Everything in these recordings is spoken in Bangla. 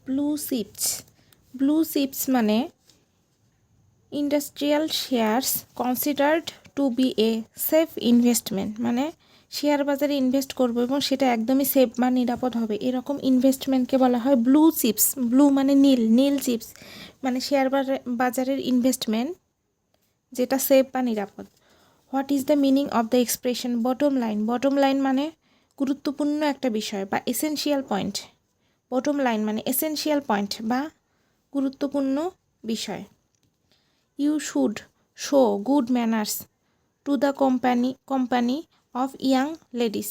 Blue chips. ব্লু চিপস মানে industrial shares considered to be a safe investment, মানে শেয়ার বাজারে ইনভেস্ট করবো এবং সেটা একদমই সেফ বা নিরাপদ হবে, এরকম ইনভেস্টমেন্টকে বলা হয় ব্লু চিপস। ব্লু মানে নীল, নীল চিপস মানে শেয়ার বাজারের ইনভেস্টমেন্ট যেটা সেফ বা নিরাপদ। What is the meaning of the expression bottom line? Bottom line মানে গুরুত্বপূর্ণ একটা বিষয় বা এসেনশিয়াল পয়েন্ট। বটম লাইন মানে এসেনশিয়াল পয়েন্ট বা গুরুত্বপূর্ণ বিষয়। You should show good manners to the company of young ladies.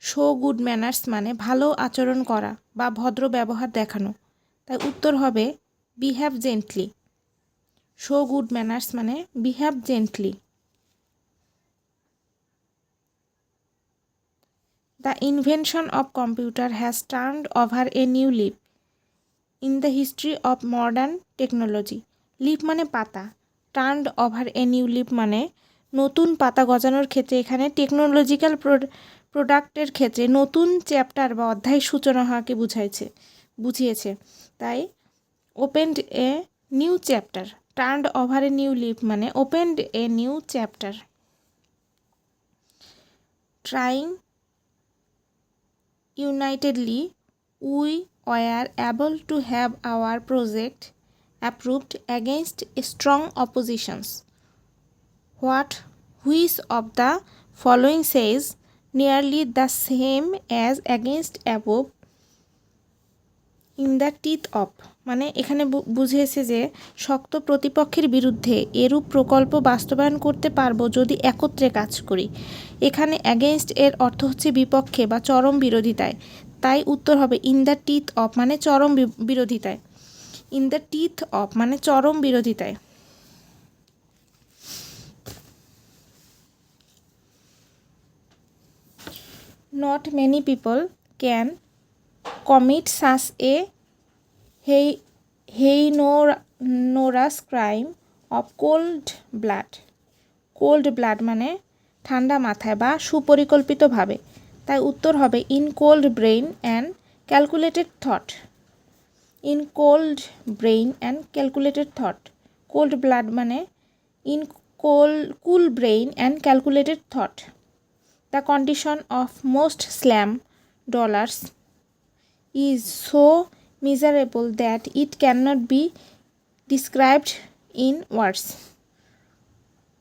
Show good manners মানে ভালো আচরণ করা বা ভদ্র ব্যবহার দেখানো, তাই উত্তর হবে behave gently. Show good manners মানে behave gently. The invention of computer has turned over a new leaf in the history of modern technology. Leaf মানে পাতা, turned over a new leaf মানে নতুন পাতা গজানোর ক্ষেত্রে এখানে টেকনোলজিক্যাল প্রোডাক্টের ক্ষেত্রে নতুন চ্যাপ্টার বা অধ্যায় সূচনা হওয়াকে বুঝিয়েছে। তাই opened a new chapter, turned over a new leaf মানে opened a new chapter. Trying unitedly, we were able to have our project approved against strong oppositions. Which of the following says nearly the same as against above in the teeth of? মানে এখানে বুঝিয়েছে যে শক্ত প্রতিপক্ষের বিরুদ্ধে এরূপ প্রকল্প বাস্তবায়ন করতে পারবো যদি একত্রে কাজ করি। এখানে অ্যাগেনস্ট এর অর্থ হচ্ছে বিপক্ষে বা চরম বিরোধিতায়, তাই উত্তর হবে ইন দ্য টিথ অফ মানে চরম বিরোধিতায়। ইন দ্য টিথ অফ মানে চরম বিরোধিতায়। Not many people can commit such a heinous crime of cold blood. Cold blood মানে ঠান্ডা মাথায় বা সুপরিকল্পিতভাবে, তাই উত্তর হবে in cold brain and calculated thought. In cold brain and calculated thought. Cold blood মানে in cool brain and calculated thought. The condition of most slum dwellers is so miserable that it cannot be described in words.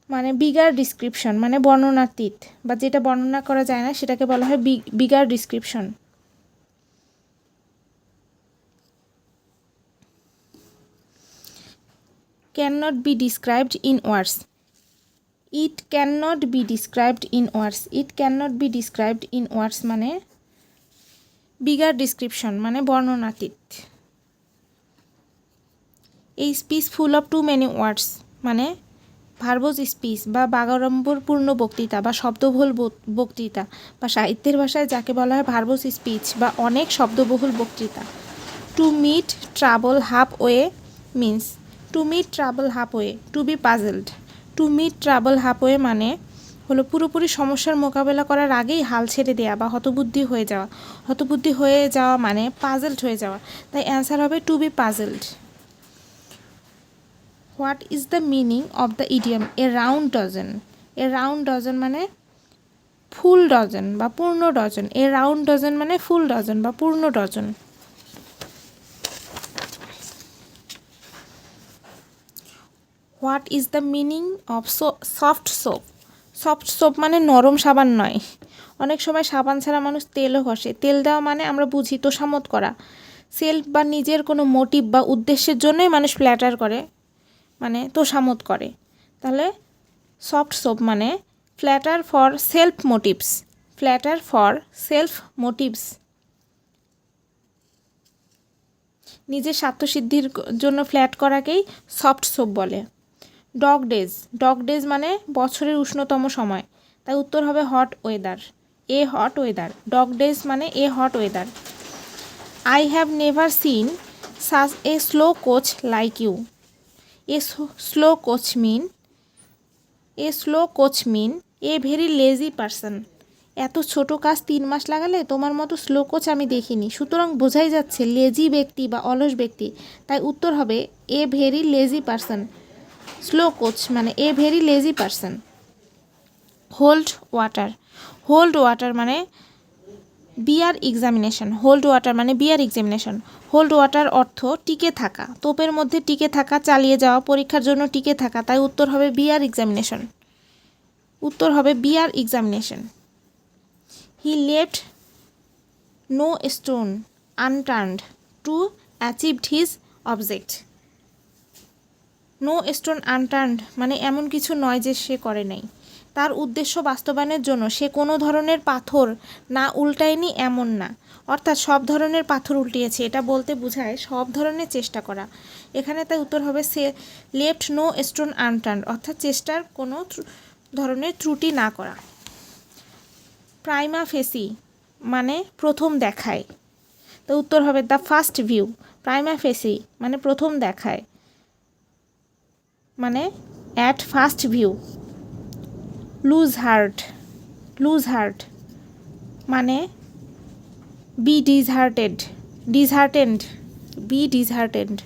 মানে বিগার ডিসক্রিপশন মানে বর্ণনাতীত বা যেটা বর্ণনা করা যায় না সেটাকে বলা হয় bigger description. cannot be described in words. it cannot be described in words. it cannot be described in words মানে বিগার ডিসক্রিপশন মানে বর্ণনাতীত। এই speech full of too many words মানে ভার্বোজ স্পিচ বা বাগাড়ম্বরপূর্ণ বক্তৃতা বা শব্দবহুল বক্তৃতা বা সাহিত্যের ভাষায় যাকে বলা হয় ভার্বোজ স্পিচ বা অনেক শব্দবহুল বক্তৃতা। To meet trouble half way means, to meet trouble half way to be puzzled. To meet trouble half way মানে হলো পুরোপুরি সমস্যার মোকাবেলা করার আগেই হাল ছেড়ে দেওয়া বা হতবুদ্ধি হয়ে যাওয়া। হতবুদ্ধি হয়ে যাওয়া মানে পাজলড হয়ে যাওয়া, তাই অ্যান্সার হবে to be puzzled. What is the meaning of the idiom a round dozen? A round dozen মানে ফুল ডজন বা পূর্ণ ডজন। এ রাউন্ড ডজন মানে ফুল ডজন বা পূর্ণ dozen. What is the meaning of soft soap? Soft soap মানে নরম সাবান নয়। অনেক সময় সাবান ছাড়া মানুষ তেলও ঘষে। তেল দেওয়া মানে আমরা বুঝি তোষামোদ করা, সেলফ বা নিজের কোনো মোটিভ বা উদ্দেশ্যের জন্যই মানুষ ফ্ল্যাটার করে মানে তোষামোদ করে। তাহলে সফট সোপ মানে flatter for self motives. Flatter for self motives নিজের স্বার্থসিদ্ধির জন্য ফ্ল্যাট করাকেই সফট সোপ বলে। Dog days. ডগ ডেজ মানে বছরের উষ্ণতম সময়, তাই উত্তর হবে hot weather. A hot weather. Dog days মানে a hot weather. I have never seen such a slow coach like you. A slow coach mean a very lazy person. এত ছোট কাজ 3 মাস লাগালে তোমার মতো স্লো কোচ আমি দেখিনি। সুতরাং বোঝাই যাচ্ছে লেজি ব্যক্তি বা অলস ব্যক্তি। তাই উত্তর হবে a very lazy person. Slow coach মানে a very lazy person. Hold water. Hold water মানে বিয়ার এক্সামিনেশন। হোল্ড ওয়াটার মানে বিয়ার এক্সামিনেশন। হোল্ড ওয়াটার অর্থ টিকে থাকা, তোপের মধ্যে টিকে থাকা, চালিয়ে যাওয়া, পরীক্ষার জন্য টিকে থাকা। তাই উত্তর হবে বিয়ার এক্সামিনেশন। উত্তর হবে bear examination. He left no stone unturned to achieved his object. No stone unturned মানে এমন কিছু নয় যে সে করে নাই। তার উদ্দেশ্য বাস্তবায়নের জন্য সে কোনো ধরনের পাথর না উল্টায়নি এমন না। অর্থাৎ সব ধরনের পাথর উল্টিয়েছে, এটা বলতে বোঝায় সব ধরনের চেষ্টা করা। এখানে তাই উত্তর হবে সে লেফট নো স্টোন আনটার্নড, অর্থাৎ চেষ্টার কোনো ধরনের ত্রুটি না করা। প্রাইমা ফেসি মানে প্রথম দেখায়। তো উত্তর হবে the first view. Prima facie মানে প্রথম দেখায়, মানে at first view. Lose heart. Lose heart মানে be disheartened. Disheartened, be disheartened.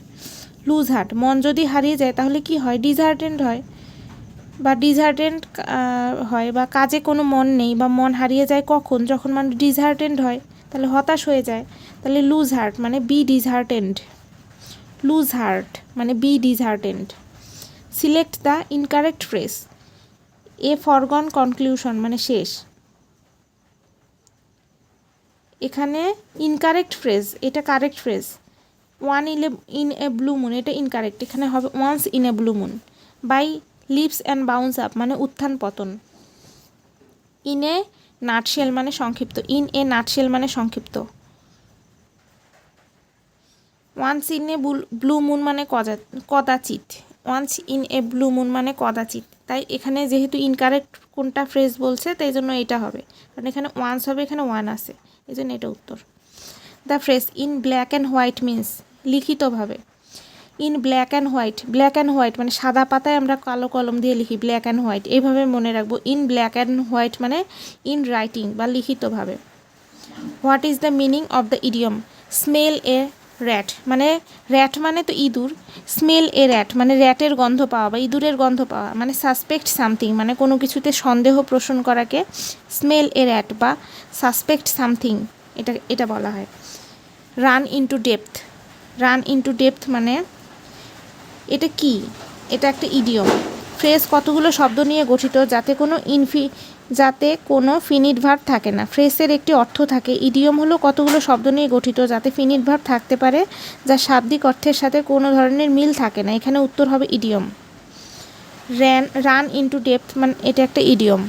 Lose heart মন যদি হারিয়ে যায় তাহলে কি হয়? ডিসহার্টেন্ড হয় বা ডিসহার্টেন্ড হয়, বা কাজে কোনো মন নেই বা মন হারিয়ে যায় কখন? যখন মানুষ ডিসহার্টেন্ড হয়, তাহলে হতাশ হয়ে যায়। তাহলে লুজ হার্ট মানে বি ডিসহার্টেন্ড। লুজ হার্ট মানে be disheartened. Select the incorrect phrase. A foregone conclusion মানে শেষ। এখানে ইনকারেক্ট ফ্রেজ, এটা correct phrase. In a blue moon এটা ইনকারেক্ট, এখানে হবে once in a blue moon. By leaps and bounds up মানে উত্থান পতন। ইন এ নাটশেল মানে সংক্ষিপ্ত। ইন এ নাটশেল মানে সংক্ষিপ্ত। Once in a blue moon মানে কদাচিৎ। Once in a blue moon মানে কদাচিৎ। তাই এখানে যেহেতু ইনকারেক্ট কোনটা ফ্রেজ বলছে তাই জন্য এটা হবে, কারণ এখানে ওয়ান্স হবে, এখানে ওয়ান আছে, এই জন্য এটা উত্তর। The phrase in black and white means লিখিতভাবে। In black and white, black and white মানে সাদা পাতায় আমরা কালো কলম দিয়ে লিখি ব্ল্যাক অ্যান্ড হোয়াইট, এইভাবে মনে রাখবো। ইন ব্ল্যাক অ্যান্ড হোয়াইট মানে ইন রাইটিং বা লিখিতভাবে। What is the meaning of the idiom? Smell a rat মানে র্যাট মানে তো ইঁদুর। স্মেল এ র্যাট মানে র্যাটের গন্ধ পাওয়া বা ইঁদুরের গন্ধ পাওয়া। মানে সাসপেক্ট সামথিং মানে কোনো কিছুতে সন্দেহ পোষণ করাকে স্মেল এ র্যাট বা সাসপেক্ট সামথিং এটা বলা হয়। Run into depth. Run into depth মানে এটা কি? এটা একটা ইডিয়ম। ফ্রেজ কতগুলো শব্দ নিয়ে গঠিত যাতে কোনো ফিনিট ভার্ব থাকে না। ফ্রেজের একটি অর্থ থাকে। ইডিয়ম হলো কতগুলো শব্দ নিয়ে গঠিত যাতে ফিনিট ভার্ব থাকতে পারে, যা শাব্দিক অর্থের সাথে কোনো ধরনের মিল থাকে না। এখানে উত্তর হবে ইডিয়ম। রান ইনটু ডেপথ মানে এটা একটা ইডিয়ম।